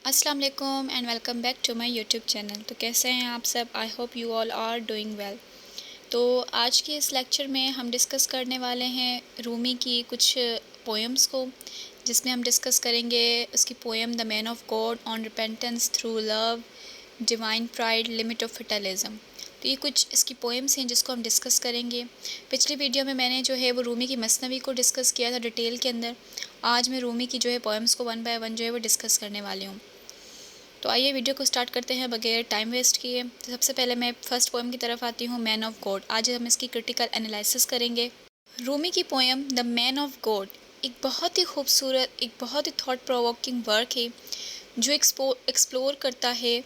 अस्सलाम वालेकुम and welcome back to my YouTube channel. तो कैसे हैं आप सब? I hope you all are doing well. तो आज के इस लेक्चर में हम डिस्कस करने वाले हैं रूमी की कुछ पोएम्स को, जिसमें हम डिस्कस करेंगे उसकी poem the man of God on repentance through love, divine pride, limit of fatalism. तो ये कुछ इसकी पोएम्स हैं जिसको हम डिस्कस करेंगे। पिछली वीडियो में मैंने जो है वो रूमी की मसनवी को डिस्कस किया था डिटेल के अंदर। आज मैं रूमी की जो है पोएम्स को वन बाय वन जो है वो डिस्कस करने वाली हूँ। तो आइए वीडियो को स्टार्ट करते हैं बगैर टाइम वेस्ट किए। तो सबसे पहले मैं फर्स्ट पोएम की तरफ आती हूँ, मैन ऑफ गॉड। आज हम इसकी क्रिटिकल एनालिसिस करेंगे। रूमी की poem the man of God एक बहुत ही खूबसूरत, एक बहुत ही थॉट प्रोवोकिंग वर्क है जो एक्सप्लोर करता है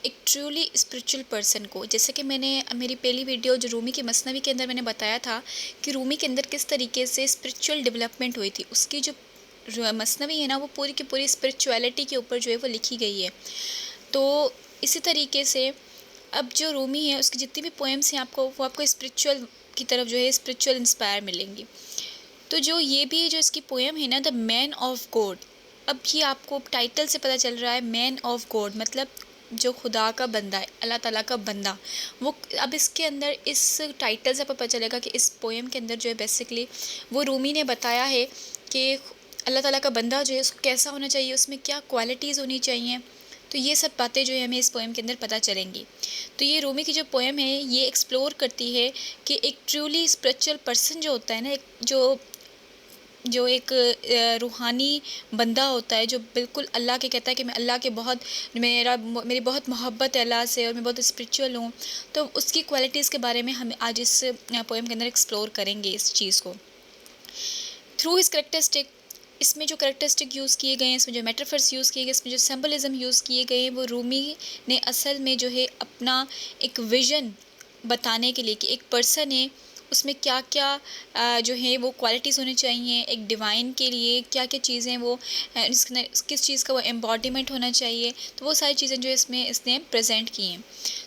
एक ट्रूली स्पिरिचुअल पर्सन को। जैसे कि मैंने मेरी पहली वीडियो जो रूमी की मसनवी के अंदर मैंने बताया था कि रूमी के अंदर किस तरीके से स्पिरिचुअल डेवलपमेंट हुई थी। उसकी जो मसनवी है ना, वो पूरी की पूरी स्पिरिचुअलिटी के ऊपर जो है वो लिखी गई है। तो इसी तरीके से अब जो रूमी है उसकी जितनी भी पोएम्स हैं आपको स्पिरिचुअल की तरफ जो है स्पिरिचुअल इंस्पायर मिलेंगी। तो जो ये भी जो इसकी पोएम है ना, द मैन ऑफ गॉड, अब ये आपको टाइटल से पता चल रहा है मैन ऑफ गॉड मतलब जो खुदा का बंदा है, अल्लाह ताला का बंदा। वो अब इसके अंदर इस टाइटल से आपको पता चलेगा कि इस पोएम के अंदर जो है बेसिकली वो रूमी ने बताया है कि अल्लाह ताला का बंदा जो है उसको कैसा होना चाहिए, उसमें क्या क्वालिटीज़ होनी चाहिए। तो ये सब बातें जो है हमें इस पोएम के अंदर पता चलेंगी। तो ये रूमी की जो पोएम है ये एक्सप्लोर करती है कि एक ट्रूली स्पिरिचुअल पर्सन जो होता है ना, एक रूहानी बंदा होता है जो बिल्कुल अल्लाह के कहता है कि मैं अल्लाह के बहुत मेरी बहुत मोहब्बत है अल्लाह से और मैं बहुत स्पिरिचुअल हूँ। तो उसकी क्वालिटीज़ के बारे में हम आज इस पोएम के अंदर एक्सप्लोर करेंगे इस चीज़ को थ्रू हिज करेक्टरिस्टिक। इसमें जो करेक्टरिस्टिक यूज़ किए गए हैं, इसमें जो मेटाफर्स यूज़ किए गए, इसमें जो सिंबलिज्म यूज़ किए गए हैं, वो रूमी ने असल में जो है अपना एक विज़न बताने के लिए कि एक पर्सन है उसमें क्या क्या जो है वो क्वालिटीज़ होनी चाहिए, एक डिवाइन के लिए क्या क्या चीज़ें वो किस चीज़ का वो एम्बॉडीमेंट होना चाहिए। तो वो सारी चीज़ें जो इसमें इसने प्रेजेंट की हैं।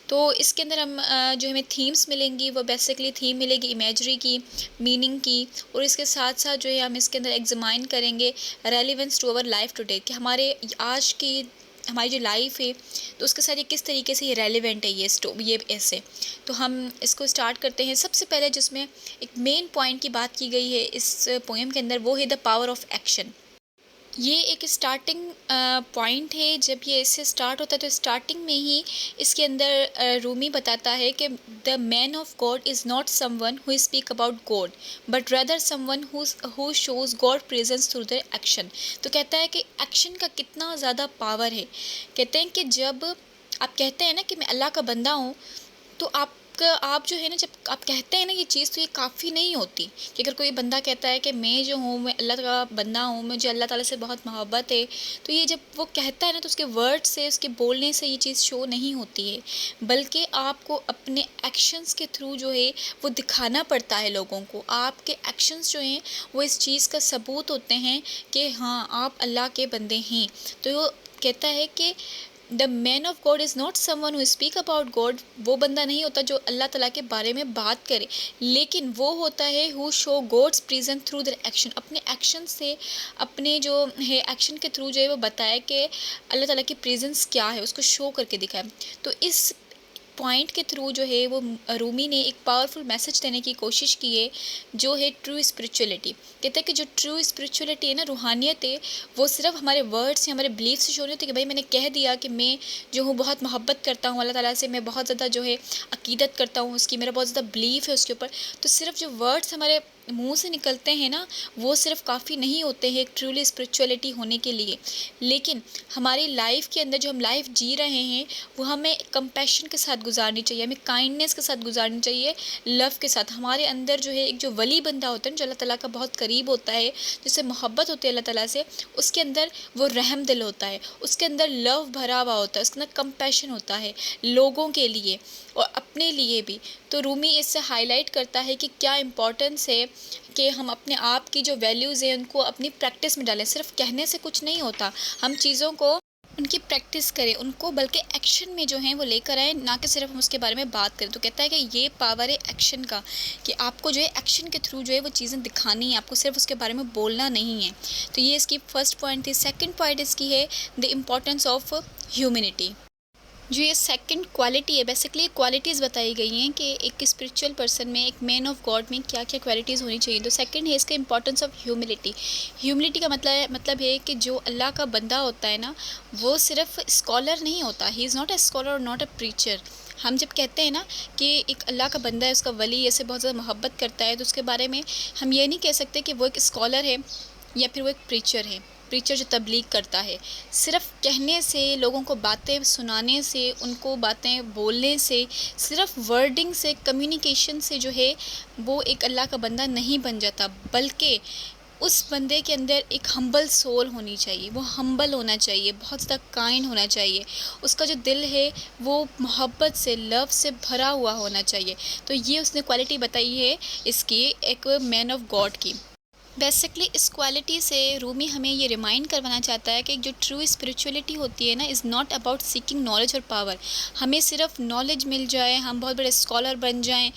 तो इसके अंदर हम जो हमें थीम्स मिलेंगी वो बेसिकली थीम मिलेगी इमेजरी की, मीनिंग की, और इसके साथ साथ जो है हम इसके अंदर एग्जामाइन करेंगे relevance to our life today कि हमारे आज की हमारी जो लाइफ है तो उसके साथ ये किस तरीके से ये रेलिवेंट है ये ऐसे। तो हम इसको स्टार्ट करते हैं। सबसे पहले जिसमें एक मेन पॉइंट की बात की गई है इस पोएम के अंदर वो है द पावर ऑफ एक्शन। ये एक स्टार्टिंग पॉइंट है। जब ये इससे स्टार्ट होता है तो स्टार्टिंग में ही इसके अंदर रूमी बताता है कि the man of God is not someone who speak about God but rather someone who shows God presence through the action. तो कहता है कि एक्शन का कितना ज़्यादा पावर है। कहते हैं कि जब आप कहते हैं ना कि मैं अल्लाह का बंदा हूँ, तो आप जो है ना, जब आप कहते हैं ना ये चीज़, तो ये काफ़ी नहीं होती कि अगर कोई बंदा कहता है कि मैं जो हूँ मैं अल्लाह का बंदा हूँ, मुझे अल्लाह ताला से बहुत मोहब्बत है, तो ये जब वो कहता है ना तो उसके वर्ड से, उसके बोलने से ये चीज़ शो नहीं होती है, बल्कि आपको अपने एक्शंस के थ्रू जो है वो दिखाना पड़ता है लोगों को। आपके एक्शंस जो हैं वो इस चीज़ का सबूत होते हैं कि हाँ आप अल्लाह के बंदे हैं। तो वो कहता है कि the man of God is not someone who speak about God, वो बंदा नहीं होता जो अल्लाह ताला के बारे में बात करे, लेकिन वो होता है who show God's presence through their action. अपने एक्शन से, अपने जो है एक्शन के थ्रू जो है वो बताया कि अल्लाह ताला की प्रेजेंस क्या है, उसको शो करके दिखाए। तो इस पॉइंट के थ्रू जो है वो रूमी ने एक पावरफुल मैसेज देने की कोशिश की है जो है ट्रू स्पिरिचुअलिटी। कहते हैं कि जो ट्रू स्पिरिचुअलिटी है ना, रूहानियत है, वो सिर्फ हमारे वर्ड्स या हमारे बिलीफ से शो नहीं होती कि भाई मैंने कह दिया कि मैं जो हूँ बहुत मोहब्बत करता हूँ अल्लाह ताला से, मैं बहुत ज़्यादा जो है अकीदत करता हूँ उसकी, मेरा बहुत ज़्यादा बिलीफ है उसके ऊपर। तो सिर्फ जो वर्ड्स हमारे मुंह से निकलते हैं ना, वो सिर्फ काफ़ी नहीं होते हैं एक ट्रूली स्पिरिचुअलिटी होने के लिए। लेकिन हमारी लाइफ के अंदर जो हम लाइफ जी रहे हैं वो हमें कंपैशन के साथ गुजारनी चाहिए, हमें काइंडनेस के साथ गुजारनी चाहिए, लव के साथ। हमारे अंदर जो है एक जो वली बंदा होता है जो अल्लाह ताला का बहुत करीब होता है, जिससे मोहब्बत होती है अल्लाह ताला से, उसके अंदर वो रहम दिल होता है, उसके अंदर लव भरा हुआ होता है, उसके अंदर कंपैशन होता है लोगों के लिए और अपने लिए भी। तो रूमी इससे हाईलाइट करता है कि क्या इम्पोर्टेंस है कि हम अपने आप की जो वैल्यूज़ हैं उनको अपनी प्रैक्टिस में डालें। सिर्फ कहने से कुछ नहीं होता, हम चीज़ों को उनकी प्रैक्टिस करें, उनको बल्कि एक्शन में जो है वो लेकर आएँ, ना कि सिर्फ हम उसके बारे में बात करें। तो कहता है कि ये पावर है एक्शन का, कि आपको जो है एक्शन के थ्रू जो है वो चीज़ें दिखानी है, आपको सिर्फ उसके बारे में बोलना नहीं है। तो ये इसकी फर्स्ट पॉइंट थी। सेकंड पॉइंट इसकी है द इम्पोर्टेंस ऑफ ह्यूमैनिटी। जो ये सेकंड क्वालिटी है, बेसिकली क्वालिटीज़ बताई गई हैं कि एक स्पिरिचुअल पर्सन में, एक मैन ऑफ गॉड में क्या क्या क्वालिटीज़ होनी चाहिए। तो सेकंड है इसका इंपॉर्टेंस ऑफ ह्यूमिलिटी। ह्यूमिलिटी का मतलब है कि जो अल्लाह का बंदा होता है ना, वो सिर्फ स्कॉलर नहीं होता। He is not a scholar और नॉट अ प्रीचर। हम जब कहते हैं ना कि एक अल्लाह का बंदा है, उसका वली ऐसे बहुत ज़्यादा मोहब्बत करता है, तो उसके बारे में हम ये नहीं कह सकते कि वो एक स्कॉलर है या फिर वो एक प्रीचर है। प्रीचर जो तबलीग करता है, सिर्फ़ कहने से, लोगों को बातें सुनाने से, उनको बातें बोलने से, सिर्फ़ वर्डिंग से, कम्युनिकेशन से जो है वो एक अल्लाह का बंदा नहीं बन जाता, बल्कि उस बंदे के अंदर एक हम्बल सोल होनी चाहिए। वो हम्बल होना चाहिए, बहुत ज़्यादा काइंड होना चाहिए। उसका जो दिल है वो मोहब्बत से, लव से भरा हुआ होना चाहिए। तो ये उसने क्वालिटी बताई है इसकी, एक मैन ऑफ गॉड की। बेसिकली इस क्वालिटी से रूमी हमें ये रिमाइंड करवाना चाहता है कि जो ट्रू स्पिरिचुअलिटी होती है ना, is not about seeking knowledge और पावर। हमें सिर्फ नॉलेज मिल जाए, हम बहुत बड़े स्कॉलर बन जाएं,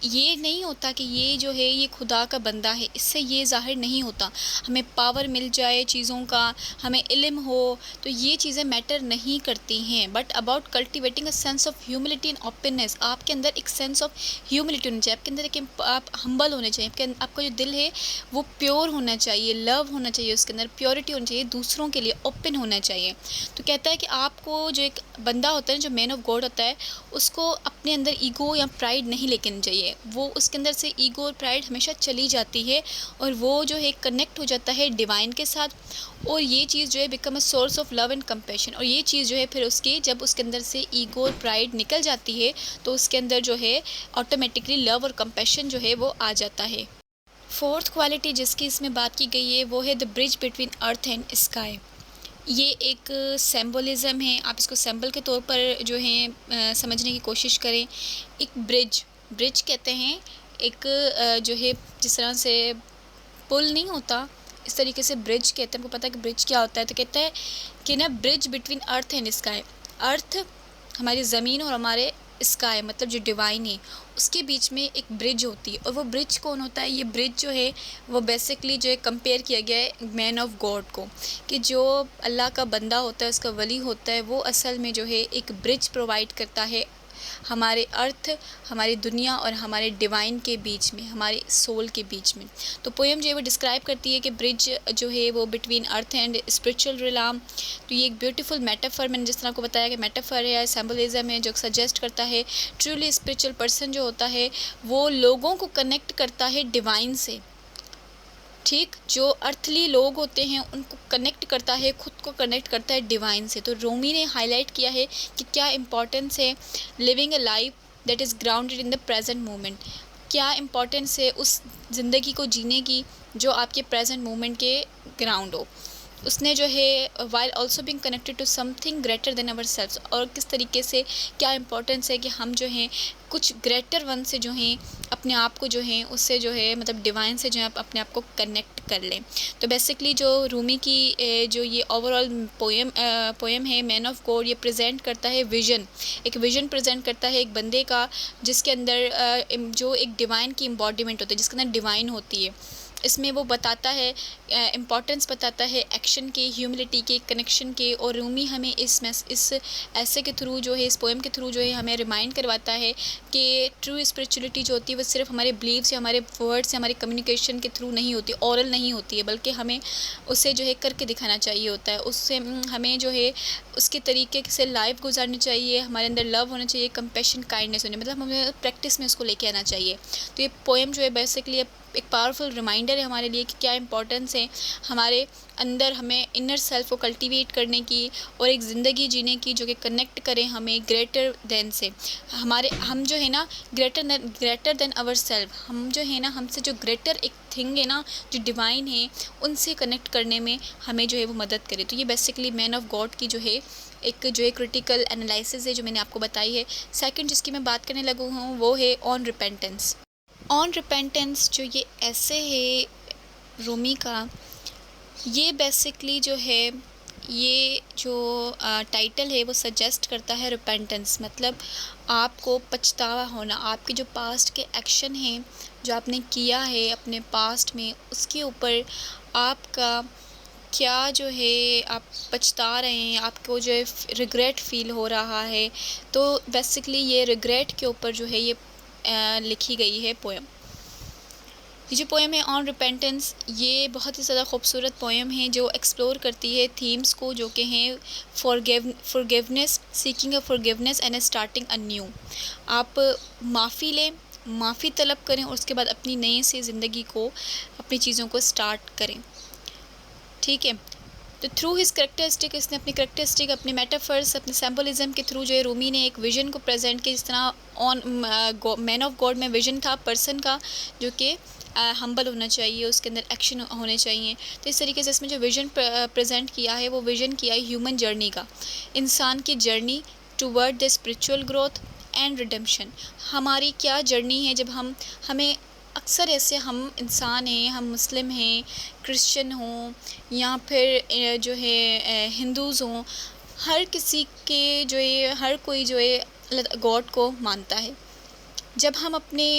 ये नहीं होता कि ये जो है ये खुदा का बंदा है, इससे ये ज़ाहिर नहीं होता। हमें पावर मिल जाए चीज़ों का, हमें इल्म हो, तो ये चीज़ें मैटर नहीं करती हैं। But about cultivating a sense of humility and openness. आपके अंदर एक सेंस ऑफ ह्यूमिलिटी होनी चाहिए, आपके अंदर एक, आप हम्बल होने चाहिए, आपका जो दिल है वो प्योर होना चाहिए, लव होना चाहिए, उसके अंदर प्योरिटी होनी चाहिए, दूसरों के लिए ओपन होना चाहिए। तो कहता है कि आपको जो एक बंदा होता है, जो मैन ऑफ गॉड होता है, उसको अपने अंदर ईगो या प्राइड नहीं लेके आनी चाहिए। वो उसके अंदर से ईगो और प्राइड हमेशा चली जाती है, और वो जो है कनेक्ट हो जाता है डिवाइन के साथ, और ये चीज़ जो है become a source of love and compassion. और ये चीज़ जो है फिर उसकी, जब उसके अंदर से ईगो और प्राइड निकल जाती है, तो उसके अंदर जो है ऑटोमेटिकली लव और कंपैशन जो है वो आ जाता है। फोर्थ क्वालिटी जिसकी इसमें बात की गई है वो है the bridge between earth and sky. ये एक सिंबलिज़म है, आप इसको सिंबल के तौर पर जो है समझने की कोशिश करें। एक ब्रिज, ब्रिज कहते हैं एक जो है जिस तरह से पुल नहीं होता, इस तरीके से ब्रिज कहते हैं। हमको पता है कि ब्रिज क्या होता है। तो कहता है कि ना bridge between earth and sky. Earth हमारी ज़मीन और हमारे स्काई मतलब जो डिवाइन है, उसके बीच में एक ब्रिज होती है। और वो ब्रिज कौन होता है? ये ब्रिज जो है वो बेसिकली जो है कंपेयर किया गया है मैन ऑफ गॉड को, कि जो अल्लाह का बंदा होता है, उसका वली होता है, वो असल में जो है एक ब्रिज प्रोवाइड करता है हमारे अर्थ, हमारी दुनिया और हमारे डिवाइन के बीच में, हमारे सोल के बीच में। तो पोएम जो है वो डिस्क्राइब करती है कि ब्रिज जो है वो बिटवीन अर्थ एंड स्पिरिचुअल रिलाम। तो ये एक ब्यूटीफुल मेटाफर, मैंने जिस तरह को बताया कि मेटाफर है या सिंबलिज्म है, जो सजेस्ट करता है ट्रूली स्पिरिचुअल पर्सन जो होता है वो लोगों को कनेक्ट करता है डिवाइन से। ठीक, जो अर्थली लोग होते हैं उनको कनेक्ट करता है, खुद को कनेक्ट करता है डिवाइन से। तो रूमी ने हाईलाइट किया है कि क्या इम्पोर्टेंस है living a life that is grounded in the present moment. क्या इम्पोर्टेंस है उस ज़िंदगी को जीने की जो आपके प्रेजेंट मोमेंट के ग्राउंड हो। उसने जो है while also being connected to something greater than our selves, और किस तरीके से क्या इम्पोर्टेंस है कि हम जो हैं कुछ ग्रेटर वन से जो हैं अपने आप को जो है उससे जो है मतलब डिवाइन से जो है अपने आप को कनेक्ट कर लें। तो बेसिकली जो रूमी की जो ये ओवरऑल पोएम है मैन ऑफ गॉड, ये प्रेजेंट करता है विज़न, एक विज़न प्रेजेंट करता है एक बंदे का जिसके अंदर जो एक डिवाइन की एम्बॉडीमेंट होती है, जिसके अंदर डिवाइन होती है। इसमें वो बताता है इम्पॉर्टेंस बताता है एक्शन के, ह्यूमिलिटी के, कनेक्शन के। और रूमी हमें इस ऐसे के थ्रू जो है, इस पोएम के थ्रू जो है हमें रिमाइंड करवाता है कि ट्रू स्पिरिचुअलिटी जो होती है वो सिर्फ हमारे बिलीव्स या हमारे वर्ड्स या हमारे कम्युनिकेशन के थ्रू नहीं होती, ओरल नहीं होती है, बल्कि हमें उसे जो है करके दिखाना चाहिए होता है। उससे हमें जो है उसके तरीके से लाइफ गुजारनी चाहिए, हमारे अंदर लव होना चाहिए, कंपैशन, काइंडनेस होनी, मतलब हमें प्रैक्टिस में उसको लेके आना चाहिए। तो ये पोएम जो है बेसिकली एक पावरफुल रिमाइंडर है हमारे लिए कि क्या इंपॉर्टेंस है हमारे अंदर, हमें इनर सेल्फ को कल्टीवेट करने की और एक ज़िंदगी जीने की जो कि कनेक्ट करें हमें ग्रेटर देन से। हम जो है ना ग्रेटर देन आवर सेल्फ, हम जो है ना हमसे जो ग्रेटर एक थिंग है ना, जो डिवाइन है, उनसे कनेक्ट करने में हमें जो है वो मदद करे। तो ये बेसिकली मैन ऑफ गॉड की जो है एक जो है क्रिटिकल एनालिसिस है जो मैंने आपको बताई है। सेकंड जिसकी मैं बात करने लगी हूँ वो है ऑन रिपेंटेंस। ऑन रिपेंटेंस जो ये ऐसे है रूमी का, ये बेसिकली जो है ये जो टाइटल है वो सजेस्ट करता है रिपेंटेंस, मतलब आपको पछतावा होना, आपके जो पास्ट के एक्शन हैं जो आपने किया है अपने पास्ट में, उसके ऊपर आपका क्या जो है आप पछता रहे हैं, आपको जो है रिग्रेट फील हो रहा है। तो बेसिकली ये रिग्रेट के ऊपर जो है ये लिखी गई है पोएम। ये जो पोएम है ऑन रिपेंटेंस, ये बहुत ही ज़्यादा खूबसूरत पोएम है जो एक्सप्लोर करती है थीम्स को, जो कि हैं forgiveness, seeking a forgiveness and starting a new. आप माफ़ी लें, माफ़ी तलब करें और उसके बाद अपनी नई से ज़िंदगी को, अपनी चीज़ों को स्टार्ट करें। ठीक है, तो थ्रू हिज करेक्टरिस्टिक, इसने अपनी करेक्टरिस्टिक, अपने मेटाफर्स, अपने सिंबलिज्म के थ्रू जो है रूमी ने एक विजन को प्रेजेंट किया, जिस तरह ऑन मैन ऑफ गॉड में विजन था पर्सन का जो कि हम्बल होना चाहिए, उसके अंदर एक्शन होने चाहिए। तो इस तरीके से इसमें जो विजन प्रेजेंट किया है वो विजन किया है ह्यूमन जर्नी का, इंसान की journey toward the spiritual growth and redemption. हमारी क्या जर्नी है, जब हमें अक्सर ऐसे हम इंसान हैं, हम मुस्लिम हैं, क्रिश्चियन हों या फिर जो है हिंदूज़ हों, हर किसी के जो है हर कोई जो है गॉड को मानता है। जब हम अपने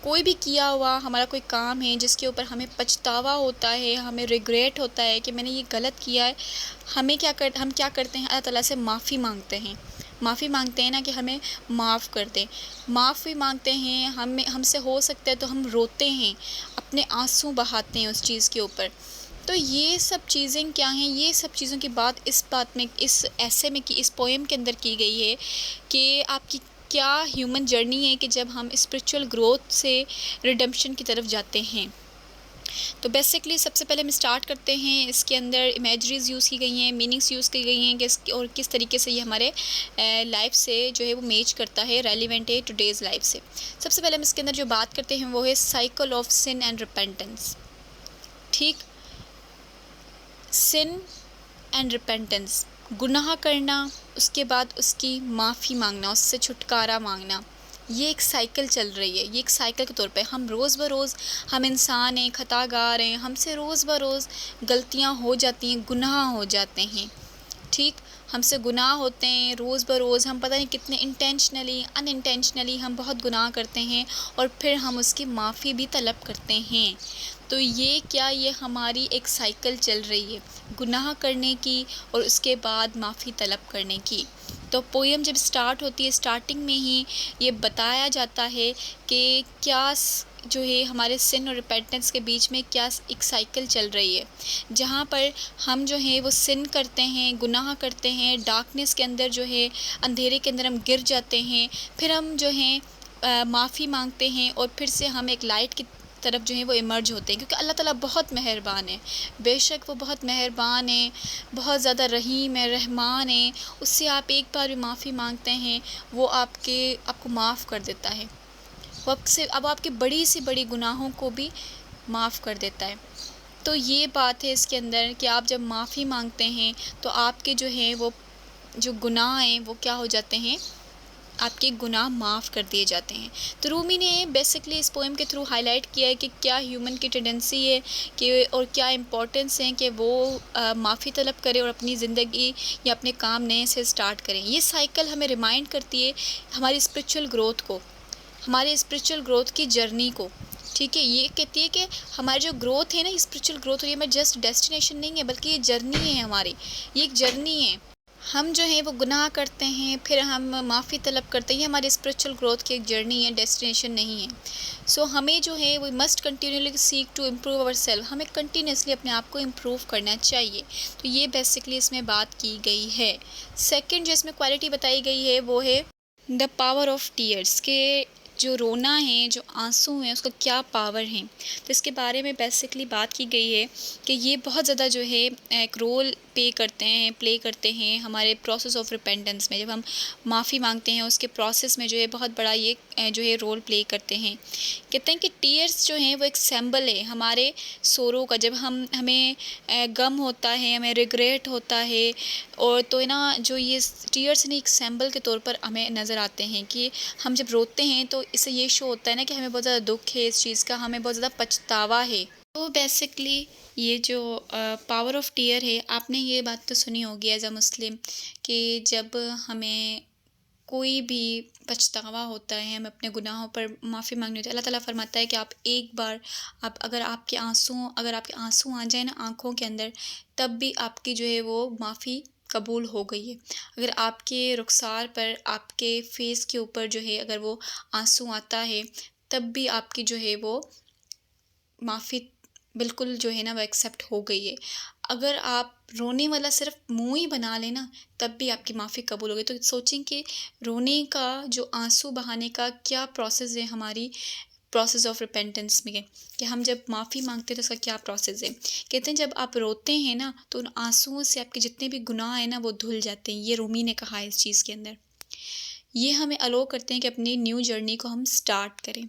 कोई भी किया हुआ हमारा कोई काम है जिसके ऊपर हमें पछतावा होता है, हमें रिग्रेट होता है कि मैंने ये गलत किया है, हम क्या करते हैं, अल्लाह ताला से माफ़ी मांगते हैं। माफ़ी मांगते हैं ना कि हमें माफ़ कर दें, माफ़ी मांगते हैं, हमसे हो सकता है तो हम रोते हैं, अपने आंसू बहाते हैं उस चीज़ के ऊपर। तो ये सब चीज़ें क्या हैं, ये सब चीज़ों की बात इस बात में, इस ऐसे में, इस पोएम के अंदर की गई है कि आपकी क्या ह्यूमन जर्नी है कि जब हम स्पिरिचुअल ग्रोथ से रिडेम्पशन की तरफ जाते हैं। तो बेसिकली सबसे पहले हम स्टार्ट करते हैं, इसके अंदर इमेजरीज़ यूज़ की गई हैं, मीनिंग्स यूज़ की गई हैं कि और किस तरीके से ये हमारे लाइफ से जो है वो मैच करता है, रेलिवेंट है टुडेज़ लाइफ से। सबसे पहले हम इसके अंदर जो बात करते हैं वो है cycle of sin and repentance. ठीक, सिन एंड रिपेंटेंस, गुनाह करना, उसके बाद उसकी माफ़ी मांगना, उससे छुटकारा मांगना, ये एक साइकिल चल रही है। ये एक साइकिल के तौर पे हम रोज़ बरोज़, हम इंसान हैं, खतागार हैं, हमसे रोज़ बरोज़ गलतियाँ हो जाती हैं, गुनाह हो जाते हैं। ठीक, हमसे गुनाह होते हैं रोज़ बरोज़, हम पता नहीं कितने इंटेंशनली अनइंटेंशनली हम बहुत गुनाह करते हैं और फिर हम उसकी माफ़ी भी तलब करते हैं। तो ये क्या, ये हमारी एक साइकिल चल रही है, गुनाह करने की और उसके बाद माफ़ी तलब करने की। तो पोएम जब स्टार्ट होती है, स्टार्टिंग में ही ये बताया जाता है कि क्या जो है हमारे सिन और रिपेंटेंस के बीच में क्या एक साइकिल चल रही है, जहाँ पर हम जो है वो सिन करते हैं, गुनाह करते हैं, डार्कनेस के अंदर जो है, अंधेरे के अंदर हम गिर जाते हैं, फिर हम जो है माफ़ी मांगते हैं और फिर से हम एक लाइट की तरफ जो है वो इमर्ज होते हैं, क्योंकि अल्लाह ताला बहुत मेहरबान है। बेशक वो बहुत मेहरबान है, बहुत ज़्यादा रहीम है, रहमान है। उससे आप एक बार भी माफ़ी मांगते हैं, वो आपको माफ़ कर देता है। वो अब आपकी बड़ी से बड़ी गुनाहों को भी माफ़ कर देता है। तो ये बात है इसके अंदर कि आप जब माफ़ी मांगते हैं तो आपके जो है वो जो गुनाह हैं वो क्या हो जाते हैं, आपके गुनाह माफ़ कर दिए जाते हैं। तो रूमी ने बेसिकली इस पोएम के थ्रू हाईलाइट किया है कि क्या ह्यूमन की टेंडेंसी है कि और क्या इम्पोर्टेंस है कि वो माफ़ी तलब करे और अपनी ज़िंदगी या अपने काम नए से स्टार्ट करें। ये साइकिल हमें रिमाइंड करती है हमारी स्पिरिचुअल ग्रोथ को, हमारे स्पिरिचुअल ग्रोथ की जर्नी को। ठीक है, ये कहती है कि हमारी जो ग्रोथ है ना, स्पिरिचुअल ग्रोथ, और ये हमारी जस्ट डेस्टिनेशन नहीं है बल्कि ये जर्नी है हमारी, ये एक जर्नी है। हम जो है वो गुनाह करते हैं, फिर हम माफ़ी तलब करते हैं, ये हमारी स्पिरिचुअल ग्रोथ की एक जर्नी है, डेस्टिनेशन नहीं है। सो हमें जो है वो must continuously seek to improve our self, हमें कंटिन्यूसली अपने आप को इम्प्रूव करना चाहिए। तो ये बेसिकली इसमें बात की गई है। सेकंड जो इसमें क्वालिटी बताई गई है वो है द पावर ऑफ टीयर्स, के जो रोना है, जो आंसू हैं, उसका क्या पावर है। तो इसके बारे में बेसिकली बात की गई है कि ये बहुत ज़्यादा जो है एक रोल प्ले करते हैं हमारे प्रोसेस ऑफ रिपेंटेंस में। जब हम माफ़ी मांगते हैं उसके प्रोसेस में जो है बहुत बड़ा ये जो है रोल प्ले करते हैं। कहते हैं कि टीयर्स जो हैं वो एक सिंबल है हमारे सोरो का। जब हमें गम होता है, हमें रिग्रेट होता है, और तो है ना, जो ये टीयर्स ने एक सिंबल के तौर पर हमें नज़र आते हैं कि हम जब रोते हैं तो इससे ये शो होता है ना कि हमें बहुत ज़्यादा दुख है इस चीज़ का, हमें बहुत ज़्यादा पछतावा है। तो बेसिकली ये जो पावर ऑफ टीयर है, आपने ये बात तो सुनी होगी एज अ मुस्लिम कि जब हमें कोई भी पछतावा होता है, हमें अपने गुनाहों पर माफ़ी मांगनी होती है, अल्लाह ताला फरमाता है कि आप एक बार, आप अगर आपके आंसू आ जाए ना आँखों के अंदर, तब भी आपकी जो है वो माफ़ी कबूल हो गई है। अगर आपके रुखसार पर, आपके फेस के ऊपर जो है अगर वो आंसू आता है, तब भी आपकी जो है वो माफ़ी बिल्कुल जो है ना वो एक्सेप्ट हो गई है। अगर आप रोने वाला सिर्फ मुँह ही बना लें ना, तब भी आपकी माफ़ी कबूल हो गई। तो सोचें कि रोने का, जो आँसू बहाने का क्या प्रोसेस है हमारी प्रोसेस ऑफ रिपेंटेंस में, कि हम जब माफ़ी माँगते हैं तो उसका क्या प्रोसेस है। कहते हैं जब आप रोते हैं ना, तो उन आँसुओं से आपके जितने भी गुनाह हैं ना वो धुल जाते हैं। ये रूमी ने कहा है इस चीज़ के अंदर। ये हमें अलाउ करते हैं कि अपनी न्यू जर्नी को हम स्टार्ट करें।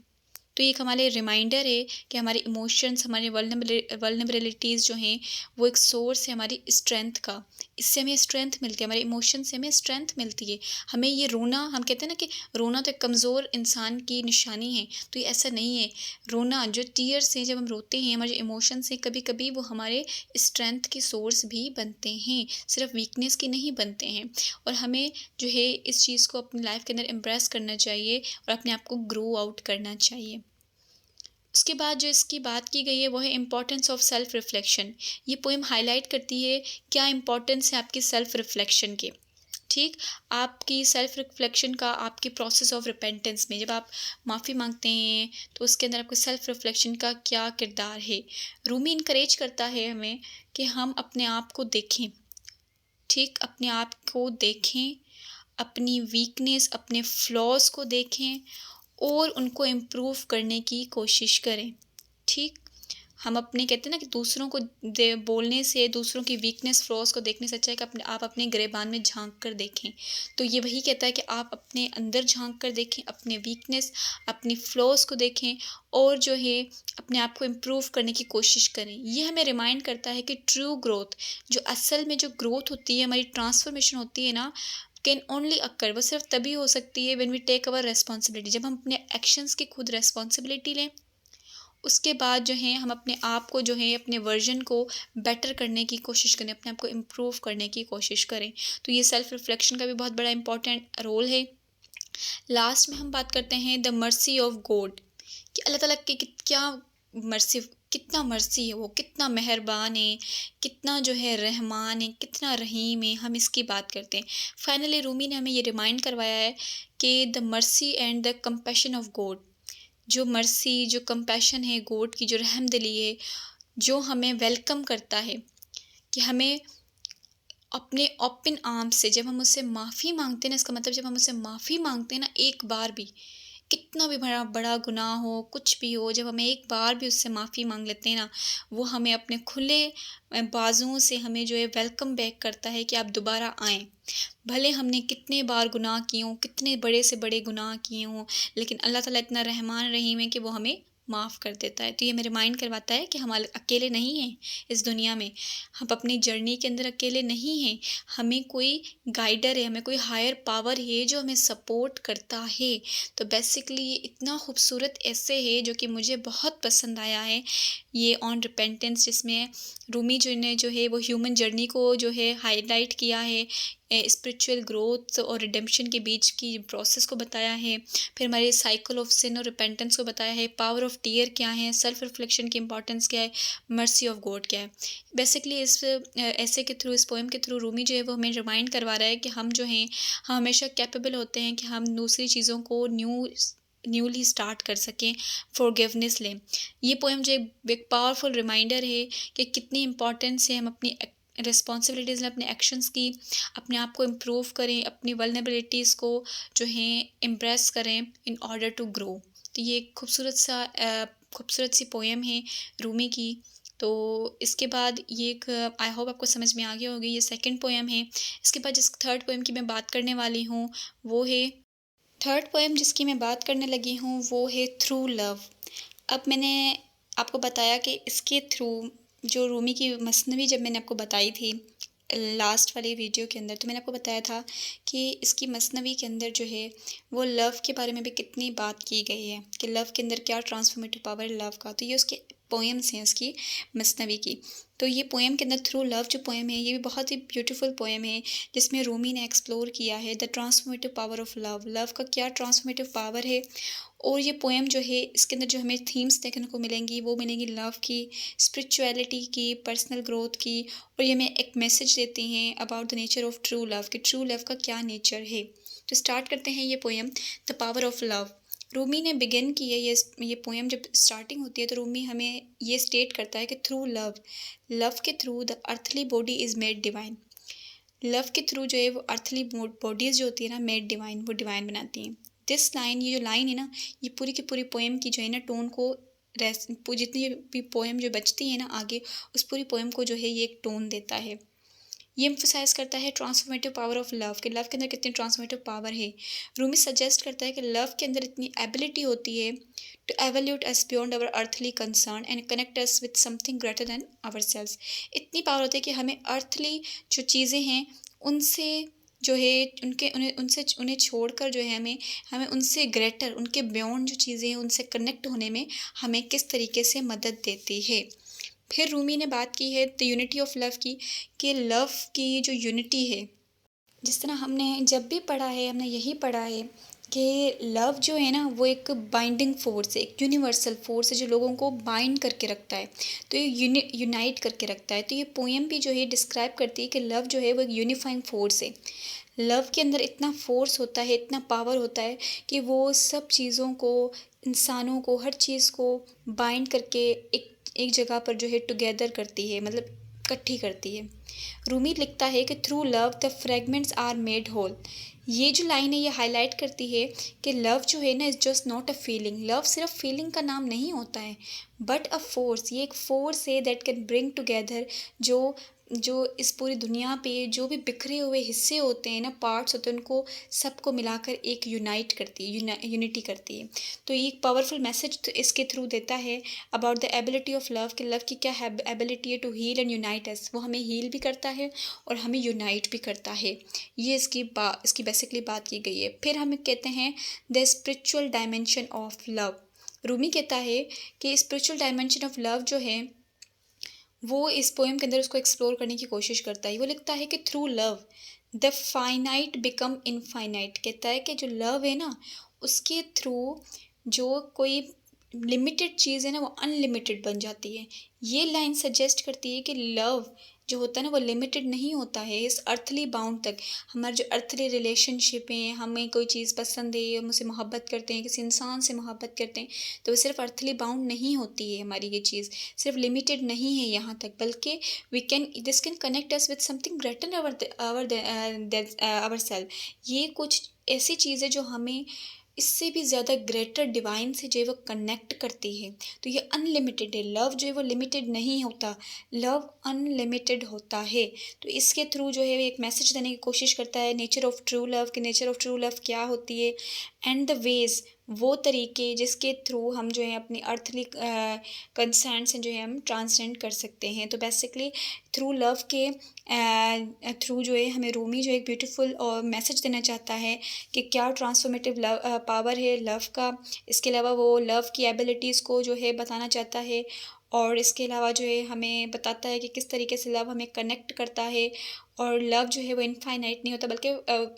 तो ये एक हमारे लिए रिमाइंडर है कि हमारे इमोशंस, हमारे वल्नरेबिलिटीज़ जो हैं, वो एक सोर्स है हमारी स्ट्रेंथ का। इससे हमें स्ट्रेंथ मिलती है, हमारे इमोशन से हमें स्ट्रेंथ मिलती है। हमें ये रोना, हम कहते हैं ना कि रोना तो एक कमज़ोर इंसान की निशानी है, तो ये ऐसा नहीं है। रोना, जो टीयर्स हैं, जब हम रोते हैं, हमारे जो इमोशंस हैं, कभी कभी वो हमारे स्ट्रेंथ की सोर्स भी बनते हैं, सिर्फ वीकनेस की नहीं बनते हैं। और हमें जो है इस चीज़ को अपनी लाइफ के अंदर एम्ब्रेस करना चाहिए और अपने आप को ग्रो आउट करना चाहिए। उसके बाद जो इसकी बात की गई है वो है इम्पोर्टेंस ऑफ सेल्फ रिफ्लेक्शन। ये पोएम हाईलाइट करती है क्या इम्पोर्टेंस है आपकी सेल्फ रिफ्लेक्शन के। ठीक, आपकी सेल्फ रिफ्लेक्शन का आपके प्रोसेस ऑफ रिपेंटेंस में, जब आप माफ़ी मांगते हैं तो उसके अंदर आपके सेल्फ रिफ्लेक्शन का क्या किरदार है। रूमी इनकरेज करता है हमें कि हम अपने आप को देखें। ठीक, अपने आप को देखें, अपनी वीकनेस, अपने फ्लॉज़ को देखें और उनको इम्प्रूव करने की कोशिश करें। ठीक? हम अपने, कहते हैं ना कि दूसरों को दे बोलने से, दूसरों की वीकनेस, फ्लॉज़ को देखने से अच्छा है कि आप अपने गिरेबान में झाँक कर देखें। तो ये वही कहता है कि आप अपने अंदर झाँक कर देखें, अपने वीकनेस, अपनी फ्लॉज़ को देखें और जो है अपने आप को इम्प्रूव करने की कोशिश करें। ये हमें रिमाइंड करता है कि ट्रू ग्रोथ, जो असल में जो ग्रोथ होती है, हमारी ट्रांसफॉर्मेशन होती है ना, कैन ओनली अक्कर, वो सिर्फ तभी हो सकती है when we take our responsibility, जब हम अपने एक्शंस की खुद रिस्पॉन्सिबिलिटी लें। उसके बाद जो है हम अपने आप को जो है अपने वर्जन को बेटर करने की कोशिश करें, अपने आप को इम्प्रूव करने की कोशिश करें। तो ये सेल्फ रिफ्लेक्शन का भी बहुत बड़ा इंपॉर्टेंट रोल है। लास्ट में हम बात करते हैं द मर्सी ऑफ गॉड, कि अल्लाह ताला की क्या मर्सी, कितना मर्सी है, वो कितना मेहरबान है, कितना जो है रहमान है, कितना रहीम है, हम इसकी बात करते हैं। फाइनली रूमी ने हमें ये रिमाइंड करवाया है कि the mercy and the compassion of God, जो मर्सी, जो कंपैशन है गॉड की, जो रहमदिली है, जो हमें वेलकम करता है कि हमें अपने ओपन आर्म्स से, जब हम उससे माफ़ी मांगते हैं ना, इसका मतलब जब हम उससे माफ़ी मांगते हैं ना, एक बार भी, कितना भी बड़ा बड़ा गुनाह हो, कुछ भी हो, जब हमें एक बार भी उससे माफ़ी मांग लेते हैं ना, वो हमें अपने खुले बाजुओं से हमें जो है वेलकम बैक करता है कि आप दोबारा आएँ। भले हमने कितने बार गुनाह किए हों, कितने बड़े से बड़े गुनाह किए हों, लेकिन अल्लाह ताला इतना रहमान रहीम है कि वो हमें माफ़ कर देता है। तो ये हमें रिमाइंड करवाता है कि हम अकेले नहीं हैं इस दुनिया में, हम अपनी जर्नी के अंदर अकेले नहीं हैं, हमें कोई गाइडर है, हमें कोई हायर पावर है जो हमें सपोर्ट करता है। तो बेसिकली ये इतना खूबसूरत ऐसे है जो कि मुझे बहुत पसंद आया है, ये ऑन रिपेंटेंस, जिसमें रूमी जो ने जो है वो ह्यूमन जर्नी को जो है हाईलाइट किया है, स्पिरिचुअल ग्रोथ और रिडेम्पशन के बीच की प्रोसेस को बताया है, फिर हमारे साइकिल ऑफ सिन और रिपेंटेंस को बताया है, पावर ऑफ टीयर क्या है, सेल्फ रिफ्लेक्शन की इंपॉर्टेंस क्या है, मर्सी ऑफ गॉड क्या है। बेसिकली इस ऐसे के थ्रू, इस पोएम के थ्रू रूमी जो है वो हमें रिमाइंड करवा रहा है कि हम जो हैं, हम हमेशा कैपेबल होते हैं कि हम दूसरी चीज़ों को न्यूली स्टार्ट कर सकें, फॉरगिवनेस लें। ये पोएम जो एक पावरफुल रिमाइंडर है कि कितनी इंपॉर्टेंस है हम अपनी रिस्पॉन्सिबिलिटीज़ लें, अपने एक्शंस की, अपने आप को इम्प्रूव करें, अपनी वल्नरेबिलिटीज़ को जो हैं एम्ब्रेस करें इन ऑर्डर टू ग्रो। तो ये एक खूबसूरत सी पोएम है रूमी की। तो इसके बाद ये एक, आई होप आपको समझ में आ गया होगी, ये सेकंड पोएम है। इसके बाद जिस थर्ड पोएम की मैं बात करने वाली हूँ वो है, थर्ड पोएम जिसकी मैं बात करने लगी हूँ वो है थ्रू लव। अब मैंने आपको बताया कि इसके थ्रू, जो रूमी की मसनवी जब मैंने आपको बताई थी लास्ट वाली वीडियो के अंदर, तो मैंने आपको बताया था कि इसकी मसनवी के अंदर जो है वो लव के बारे में भी कितनी बात की गई है कि लव के अंदर क्या ट्रांसफॉर्मेटिव पावर है लव का। तो ये उसके पोएम्स हैं उसकी, मसनवी की। तो ये पोएम के अंदर थ्रू लव जो पोएम है ये भी बहुत ही ब्यूटीफुल पोएम है, जिसमें रूमी ने एक्सप्लोर किया है the transformative power of love, love का क्या ट्रांसफॉर्मेटिव पावर है। और ये पोएम जो है इसके अंदर जो हमें थीम्स देखने को मिलेंगी वो मिलेंगी लव की, स्पिरिचुअलिटी की, पर्सनल ग्रोथ की, और ये हमें एक मैसेज देती हैं about the nature of true love, कि ट्रू लव का क्या नेचर है। तो स्टार्ट करते हैं ये poem the power of love. Rumi ने बिगिन की है ये पोएम, जब स्टार्टिंग होती है तो रूमी हमें ये स्टेट करता है कि थ्रू लव, लव के through the earthly body is made divine, love के थ्रू जो है वो अर्थली बॉडीज़ जो होती है ना मेड डिवाइन, वो डिवाइन बनाती हैं। दिस लाइन, ये जो लाइन है ना, ये पूरी की पूरी पोएम की जो है ना टोन को जितनी भी पोएम जो बचती है ना आगे, उस पूरी पोएम को जो है ये एक टोन देता है। ये एम्फोसाइज करता है ट्रांसफॉर्मेटिव पावर ऑफ लव, कि लव के अंदर कितनी ट्रांसफॉर्मेटिव पावर है। रूमी सजेस्ट करता है कि लव के अंदर इतनी एबिलिटी होती है to elevate us beyond our earthly concern and connect us with something greater than our selves. इतनी पावर होती है कि हमें अर्थली जो चीज़ें हैं उनसे जो है उन्हें छोड़कर जो है हमें हमें उनसे ग्रेटर, उनके बियॉन्ड जो चीज़ें हैं उनसे कनेक्ट होने में हमें किस तरीके से मदद देती है। फिर रूमी ने बात की है द यूनिटी ऑफ लव की, कि लव की जो यूनिटी है, जिस तरह हमने जब भी पढ़ा है हमने यही पढ़ा है कि लव जो है ना वो एक बाइंडिंग फोर्स है, एक यूनिवर्सल फोर्स है जो लोगों को बाइंड करके रखता है, तो ये यूनाइट करके रखता है। तो ये पोएम भी जो है डिस्क्राइब करती है कि लव जो है वो एक यूनिफाइंग फोर्स है। लव के अंदर इतना फोर्स होता है, इतना पावर होता है कि वो सब चीज़ों को, इंसानों को, हर चीज़ को बाइंड करके एक जगह पर जो है टुगेदर करती है, मतलब इकट्ठी करती है। रूमी लिखता है कि through love the fragments are made whole. ये जो लाइन है ये हाईलाइट करती है कि लव जो है ना is just not a feeling, love सिर्फ फीलिंग का नाम नहीं होता है, बट अ फोर्स, ये एक फोर्स है दैट कैन ब्रिंग टुगेदर, जो जो इस पूरी दुनिया पे जो भी बिखरे हुए हिस्से होते हैं ना, पार्ट्स होते हैं, उनको सबको मिलाकर एक यूनाइट करती है, यूनिटी करती है। तो ये एक पावरफुल मैसेज तो इसके थ्रू देता है about the ability of love, कि लव की क्या एबिलिटी है टू हील एंड यूनाइट अस, वो हमें हील भी करता है और हमें यूनाइट भी करता है। ये इसकी बेसिकली बात की गई है। फिर हम कहते हैं the spiritual dimension of love. Rumi कहता है कि स्पिरिचुअल डायमेंशन ऑफ लव जो है वो इस पोएम के अंदर उसको एक्सप्लोर करने की कोशिश करता है। वो लिखता है कि through love the finite become infinite. कहता है कि जो लव है ना उसके थ्रू जो कोई लिमिटेड चीज़ है ना वो अनलिमिटेड बन जाती है। ये लाइन सजेस्ट करती है कि लव जो होता है ना वो लिमिटेड नहीं होता है इस अर्थली बाउंड तक। हमारे जो अर्थली रिलेशनशिप हैं, हमें कोई चीज़ पसंद है, हम उससे मोहब्बत करते हैं, किसी इंसान से मोहब्बत करते हैं, तो वो सिर्फ अर्थली बाउंड नहीं होती है हमारी ये चीज़, सिर्फ लिमिटेड नहीं है यहाँ तक, बल्कि this can connect us with something greater our self. ये कुछ ऐसी चीज़ है जो हमें इससे भी ज़्यादा ग्रेटर डिवाइन से जो है वो कनेक्ट करती है। तो ये अनलिमिटेड है, लव जो है वो लिमिटेड नहीं होता, लव अनलिमिटेड होता है। तो इसके थ्रू जो है एक मैसेज देने की कोशिश करता है नेचर ऑफ ट्रू लव, कि नेचर ऑफ ट्रू लव क्या होती है, एंड द वेज़, वो तरीके जिसके थ्रू हम जो है अपनी अर्थली कंसर्न से जो है हम ट्रांससेंड कर सकते हैं। तो बेसिकली थ्रू लव के थ्रू जो है हमें रूमी जो एक ब्यूटीफुल और मैसेज देना चाहता है कि क्या ट्रांसफॉर्मेटिव लव पावर है लव का। इसके अलावा वो लव की एबिलिटीज़ को जो है बताना चाहता है, और इसके अलावा जो है हमें बताता है कि किस तरीके से लव हमें कनेक्ट करता है। और लव जो है वो इनफाइनाइट नहीं होता, बल्कि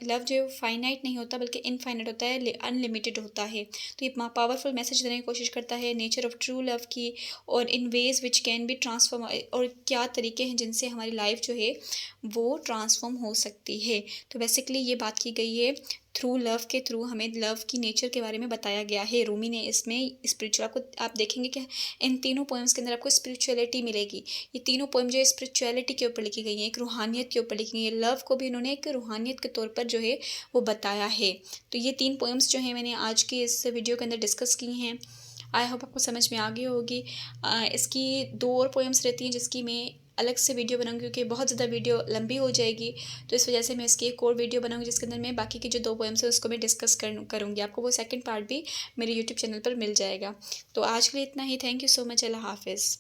लव जो है वो फाइनाइट नहीं होता बल्कि इनफाइनाइट होता है, अनलिमिटेड होता है। तो ये पावरफुल मैसेज देने की कोशिश करता है नेचर ऑफ ट्रू लव की, और in ways which can be transform, और क्या तरीके हैं जिनसे हमारी लाइफ जो है वो ट्रांसफॉर्म हो सकती है। तो बेसिकली ये बात की गई है थ्रू लव के थ्रू हमें लव की नेचर के बारे में बताया गया है। रूमी ने इसमें स्पिरिचुअल, आपको आप देखेंगे कि इन तीनों पोएम्स के अंदर आपको स्पिरिचुअलिटी मिलेगी। ये तीनों पोएम जो है स्पिरिचुअलिटी के ऊपर लिखी गई हैं, एक रूहानियत के ऊपर लिखी गई है। लव को भी इन्होंने एक रूहानियत के तौर पर जो है वो बताया है। तो ये 3 पोएम्स जो हैं मैंने आज की इस वीडियो के अंदर डिस्कस की हैं। आई होप आपको समझ में आ गई होगी। इसकी 2 और पोएम्स रहती हैं जिसकी मैं अलग से वीडियो बनाऊंगी, क्योंकि बहुत ज़्यादा वीडियो लंबी हो जाएगी, तो इस वजह से मैं इसकी एक और वीडियो बनाऊंगी जिसके अंदर मैं बाकी की जो 2 पोएम्स है उसको मैं डिस्कस करूँगी। आपको वो सेकंड पार्ट भी मेरे यूट्यूब चैनल पर मिल जाएगा। तो आज के लिए इतना ही। Thank you so much. अल्लाह हाफिज़।